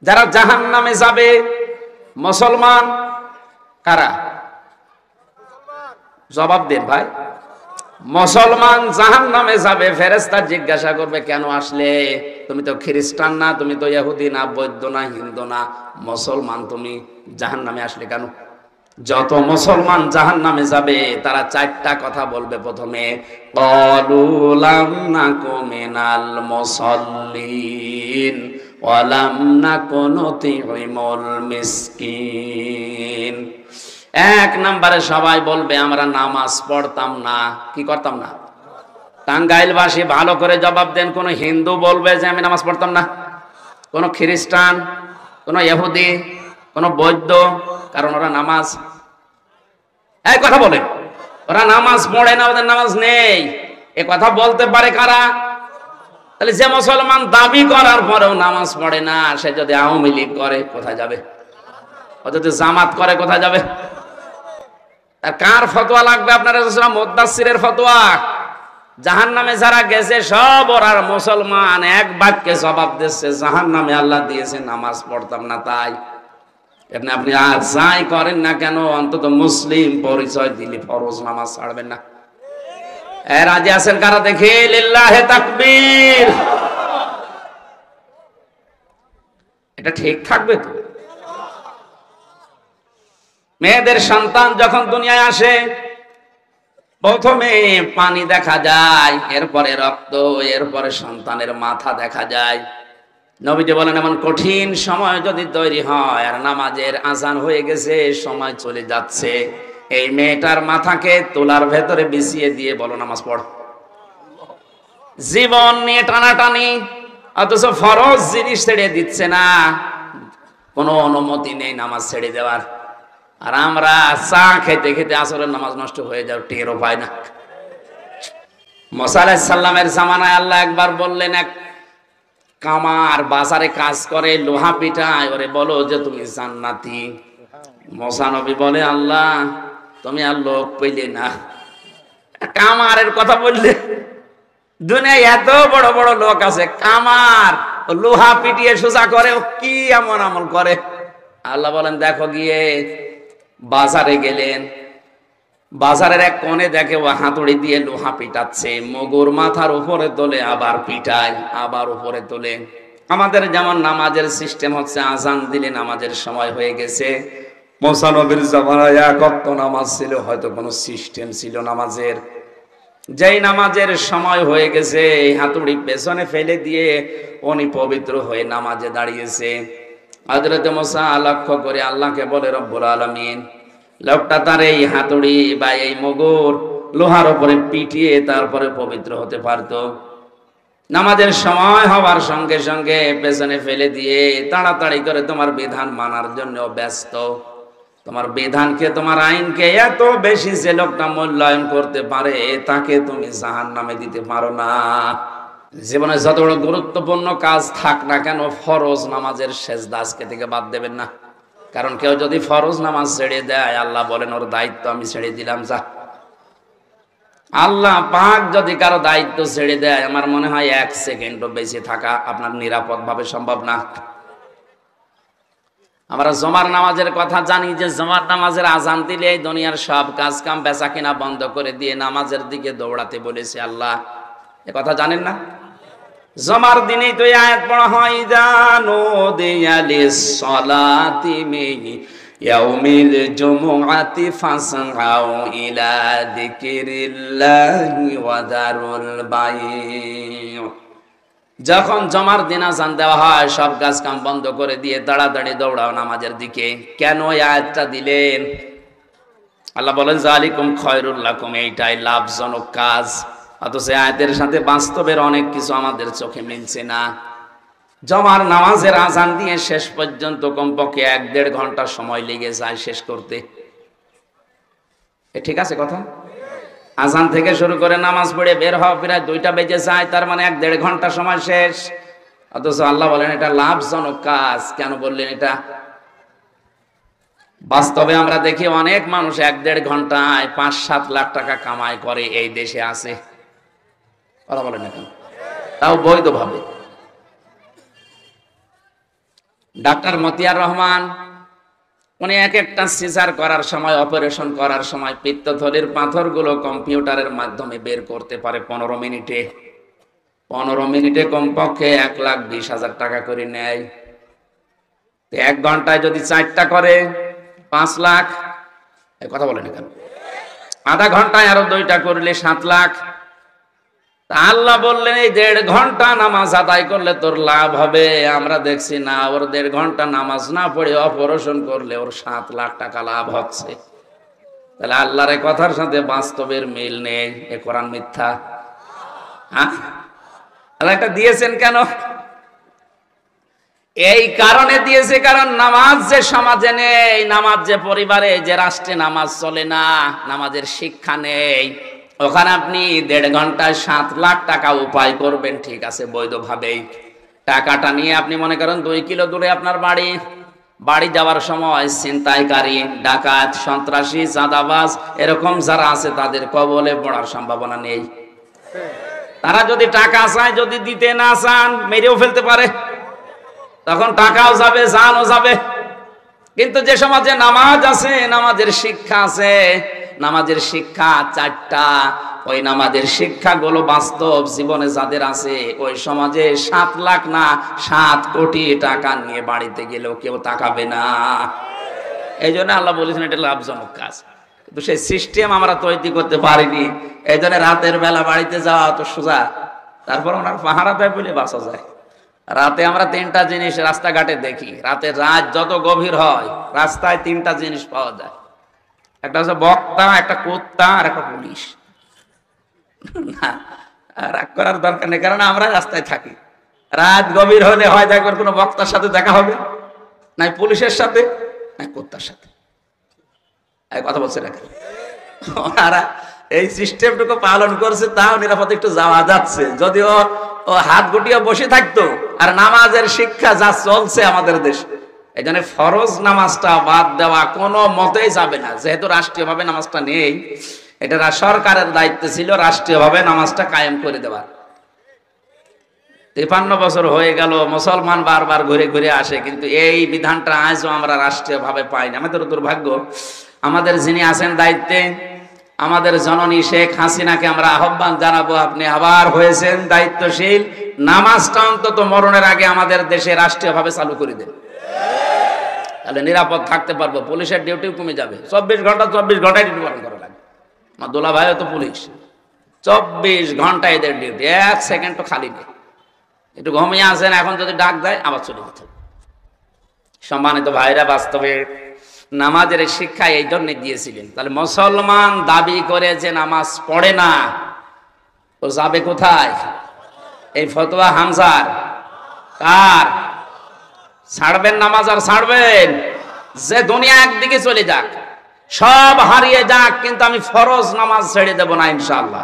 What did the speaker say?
যারা জাহান্নামে যাবে মুসলমান কারা? জবাব দেন ভাই। মুসলমান জাহান্নামে যাবে, ফেরেশতা জিজ্ঞাসা করবে কেন আসলে? তুমি তো খ্রিস্টান না, তুমি তো ইহুদি না, বৌদ্ধ না, হিন্দু না, মুসলমান, তুমি জাহান্নামে আসলে কেন? যত মুসলমান জাহান্নামে যাবে তারা চারটা কথা বলবে। প্রথমে ক্বালু লাম নাকু মিনাল মুসাল্লিন ওয়া লাম নাকু নুতি'মুল মিসকিন। এক নম্বরে সবাই বলবে আমরা নামাজ পড়তাম না। কি করতাম না? টাঙ্গাইলবাসী ভালো করে জবাব দেন। কোন হিন্দু বলবে যে আমি নামাজ পড়তাম না? কোন খ্রিস্টান, কোন ইহুদি, কোন বৌদ্ধ? কারণ ওরা নামাজ, এই কথা বলেন, ওরা নামাজ পড়ে না, ওদের নামাজ নেই। এ কথা বলতে পারে কারা? তাহলে যে মুসলমান দাবি করার পরেও নামাজ পড়ে না, সে যদি আওয়ামী লীগ করে কোথায় যাবে? ও যদি জামাত করে কোথায় যাবে? আর কার ফতোয়া লাগবে আপনারা? মুদ্দাসসিরের ফতোয়া। জাহান্নামে যারা গেছে সব ওরা মুসলমান, এক বাক্যে জবাব দিচ্ছে জাহান্নামে আল্লাহ দিয়েছে নামাজ পড়তাম না তাই। আপনি আর যাই করেন না কেন, অন্তত মুসলিম পরিচয় দিলে ফরজ নামাজ ছাড়বেন না। রাজি আছেন কারা? দেখে লিল্লাহে তাকবীর। এটা ঠিক থাকবে তো? মেয়েদের সন্তান যখন দুনিয়ায় আসে প্রথমে পানি দেখা যায়, এরপরে রক্ত, এরপরে সন্তানের মাথা দেখা যায়। নবীজি বলেন এমন কঠিন সময় যদি তৈরি হয় আর নামাজের আজান হয়ে গেছে, সময় চলে যাচ্ছে, এই মেয়েটার মাথাকে তোলার ভেতরে বিছিয়ে দিয়ে বলো নামাজ পড়। জীবন নিয়ে টানাটানি, অথচ ফরজ জিনিস ছেড়ে দিচ্ছে না, কোনো অনুমতি নেই নামাজ ছেড়ে দেওয়ার। আর আমরা চা খেতে খেতে আসরের নামাজ নষ্ট হয়ে যাও, টেরও পাই না। মুসা আলাইহিস সালামের জামানায় আল্লাহ একবার বললেন, এক কামার বাজারে কাজ করে, লোহা পিটায়, ওরে বলো যে তুমি জান্নাতি। মুসা নবী বলে আল্লাহ তুমি আর লোক পেলে না। কামারের কথা বললে, দুনিয়ায় এত বড় বড় লোক আছে, কামার লোহা পিটিয়ে সোজা করে, ও কি এমন আমল করে? আল্লাহ বলেন দেখো গিয়ে। বাজারে গেলেন, বাজারের এক কোণে দেখে ও হাতুড়ি দিয়ে লোহা পিটাচ্ছে, মগুর মাথার উপরে তোলে, আবার পিটায়, আবার উপরে তোলে। আমাদের যেমন নামাজের সিস্টেম হচ্ছে, আজান দিলে নামাজের সময় হয়ে গেছে। মুসা নবীর জামানায় এক ওয়াক্ত নামাজ ছিল, হয়তো কোনো সিস্টেম ছিল নামাজের। যেই নামাজের সময় হয়ে গেছে, এই হাতুড়ি পেছনে ফেলে দিয়ে উনি পবিত্র হয়ে নামাজে দাঁড়িয়েছে। হযরত মুসা লক্ষ্য করে আল্লাহকে বলে রব্বুল আলামিন, লোকটা তার এই হাতুড়ি বা এই মগুর লোহার উপরে পিটিয়ে তারপরে পবিত্র হতে পারতো। নামাজের সময় হওয়ার সঙ্গে সঙ্গে পেছনে ফেলে দিয়ে তাড়াতাড়ি করে তোমার বিধান মানার জন্য ব্যস্ত। তোমার বিধানকে, তোমার আইনকে এত বেশি যে লোকটা মূল্যায়ন করতে পারে, তাকে তুমি জাহান্নামে দিতে পারো না। জীবনে যত বড় গুরুত্বপূর্ণ কাজ থাক না কেন, ফরজ নামাজের সেজদা আজকে থেকে বাদ দেবেন না। কারণ কেউ যদি ফরজ নামাজ ছেড়ে দেয়, আল্লাহ বলেন ওর দায়িত্ব আমি ছেড়ে দিলাম, যা। আল্লাহ পাক যদি কারো দায়িত্ব ছেড়ে দেয়, আমার মনে হয় এক সেকেন্ডও বেঁচে থাকা আপনার নিরাপদ ভাবে সম্ভব না। আমরা জমার নামাজের কথা জানি যে জমার নামাজের আজান দিলে এই দুনিয়ার সব কাজ কাম বেচা কিনা বন্ধ করে দিয়ে নামাজের দিকে দৌড়াতে বলেছে আল্লাহ। এ কথা জানেন না? জমার দিনেই তো এই আয়াত পড়া হয়, জানো দিয়ালিস সালাতি মিন ইয়াউমিল জুমআতি ফাসআউ ইলা যিকিরিল্লাহি ওয়া দারুল বাই'। যখন জমার দিন আজান দেওয়া হয়, সব কাজ কাম বন্ধ করে দিয়ে তাড়াতাড়ি দৌড়াও নামাজের দিকে। কেন এই আয়াতটা দিলেন? আল্লাহ বলেন যালিকুম খায়রুল লাকুম, এইটাই লাভজনক কাজ। অথচ আয়াতের সাথে বাস্তবের অনেক কিছু আমাদের চোখে মিলছে না। জমার নামাজের আজান দিয়ে শেষ পর্যন্ত কমপক্ষে 1-1.5 ঘন্টা সময় লেগে যায় শেষ করতে। ঠিক আছে কথা? আজান থেকে শুরু করে নামাজ পড়ে বের হওয়া প্রায় 2টা বেজে যায়, তার মানে 1-1.5 ঘন্টা সময় শেষ। অথচ আল্লাহ বলেন এটা লাভজনক কাজ। কেন বললেন এটা? বাস্তবে আমরা দেখি অনেক মানুষ 1-1.5 ঘন্টায় 5-7 লাখ টাকা কামাই করে এই দেশে আছে। কথা বলেন না কেন? তাও বৈধভাবে। ডাক্তার মতিয়ার রহমান উনি এক একটা সিজার করার সময়, অপারেশন করার সময় পিত্তথলির পাথরগুলো কম্পিউটারের মাধ্যমে বের করতে পারে 15 মিনিটে। 15 মিনিটে কমপক্ষে 1,20,000 টাকা করে নেয়। 1 ঘন্টায় যদি 4টা করে 5 লাখ। এই কথা বলেন কেন? আধা ঘন্টায় আরো 2টা করলে 7 লাখ। আল্লাহ বললেন এই 1.5 ঘন্টা নামাজ আদায় করলে তোর লাভ হবে। আমরা দেখছি না, ওর 1.5 ঘন্টা নামাজ না পড়ে অপারেশন করলে ওর 7 লাখ টাকা লাভ হচ্ছে। তাহলে আল্লাহর এই কথার সাথে বাস্তবের মিল নেই। এ কোরআন মিথ্যা। হ্যাঁ, আল্লাহ এটা দিয়েছেন কেন? এই কারণে দিয়েছে, কারণ নামাজ যে সমাজে নেই, নামাজ যে পরিবারে, যে রাষ্ট্রে নামাজ চলে না, নামাজের শিক্ষা নেই, ওখানে আপনি 1.5 ঘন্টায় 7 লাখ টাকা উপায় করবেন, ঠিক আছে, বৈধভাবেই। টাকাটা নিয়ে আপনি মনে করেন 2 কিলো দূরে আপনার বাড়ি যাওয়ার সময় ছিনতাইকারী, ডাকাত, সন্ত্রাসী, চাঁদাবাজ এরকম যারা আছে তাদের কবলে পড়ার সম্ভাবনা নেই। তারা যদি টাকা চায়, যদি দিতে না চান মেরেও ফেলতে পারে, তখন টাকাও যাবে, জানও যাবে। কিন্তু যে সমাজে নামাজ আছে, নামাজের শিক্ষা আছে, নামাজের শিক্ষা 4টা, ওই নামাজের শিক্ষাগুলো বাস্তব জীবনে যাদের আছে, ওই সমাজে 7 লাখ না 7 কোটি টাকা নিয়ে বাড়িতে গেলেও কেউ তাকাবে না। এই জন্য আল্লাহ বলেছেন এটা লাভজনক কাজ। কিন্তু সেই সিস্টেম আমরা তৈরি করতে পারিনি। এই জন্য রাতের বেলা বাড়িতে যাওয়া তো সোজা, তারপর ওনার পাহারা দেয় বলে বাঁচা যায়। রাতে আমরা 3টা জিনিস রাস্তাঘাটে দেখি। রাত যত গভীর হয় রাস্তায় 3টা জিনিস পাওয়া যায়। একটা হচ্ছে বক্তা, একটা কুত্তা, আর একটা পুলিশ। না, রাগ করার দরকার নেই, কারণ আমরা রাস্তায় থাকি। রাত গভীর হলে হয় দেখবেন কোনো বক্তার সাথে দেখা হবে, নাই পুলিশের সাথে, নাই কুত্তার সাথে। এই কথা বলছে না, ওনারা এই সিস্টেমটুকু পালন করছে, তাও নিরাপদে একটু যাওয়া যাচ্ছে। যদিও ও হাত গুটিয়ে বসে থাকতো। আর নামাজের শিক্ষা যা চলছে আমাদের দেশে, এই জন্য ফরজ নামাজটা বাদ দেওয়া কোনো মতেই যাবে না। যেহেতু রাষ্ট্রীয়ভাবে নামাজটা নেই, এটা সরকারের দায়িত্ব ছিল রাষ্ট্রীয়ভাবে নামাজটা কায়েম করে দেওয়া। 53 বছর হয়ে গেল, মুসলমান বারবার ঘুরে ঘুরে আসে, কিন্তু এই বিধানটা আজও আমরা রাষ্ট্রীয়ভাবে পাই না। আমাদের দুর্ভাগ্য। আমাদের যিনি আছেন দায়িত্বে, আমাদের জননী শেখ হাসিনাকে আমরা আহ্বান জানাবো, আপনি আবার হয়েছেন দায়িত্বশীল, নামাজটা অন্তত মরণের আগে আমাদের দেশে রাষ্ট্রীয়ভাবে চালু করে দেন, তাহলে নিরাপদ থাকতে পারবো। পুলিশের ডিউটিও কমে যাবে। 24 ঘন্টায় ডিউটি পালন করা লাগে। আমার দোলা ভাইও তো পুলিশ, 24 ঘন্টা এদের ডিউটি, 1 সেকেন্ড তো খালি নেই। একটু ঘুমিয়ে আসেন, এখন যদি ডাক দেয় আবার চলে যেতে। সম্মানিত ভাইরা, বাস্তবে নামাজের শিক্ষা এই জন্য দিয়েছিলেন। তাহলে মুসলমান দাবি করে যে নামাজ পড়ে না, ও যাবে কোথায়? এই ফতোয়া হামজার কার? ছাড়বেন নামাজ আর ছাড়বেন? যে দুনিয়া একদিকে চলে যাক, সব হারিয়ে যাক, কিন্তু আমি ফরজ নামাজ ছেড়ে দেব না ইনশাআল্লাহ।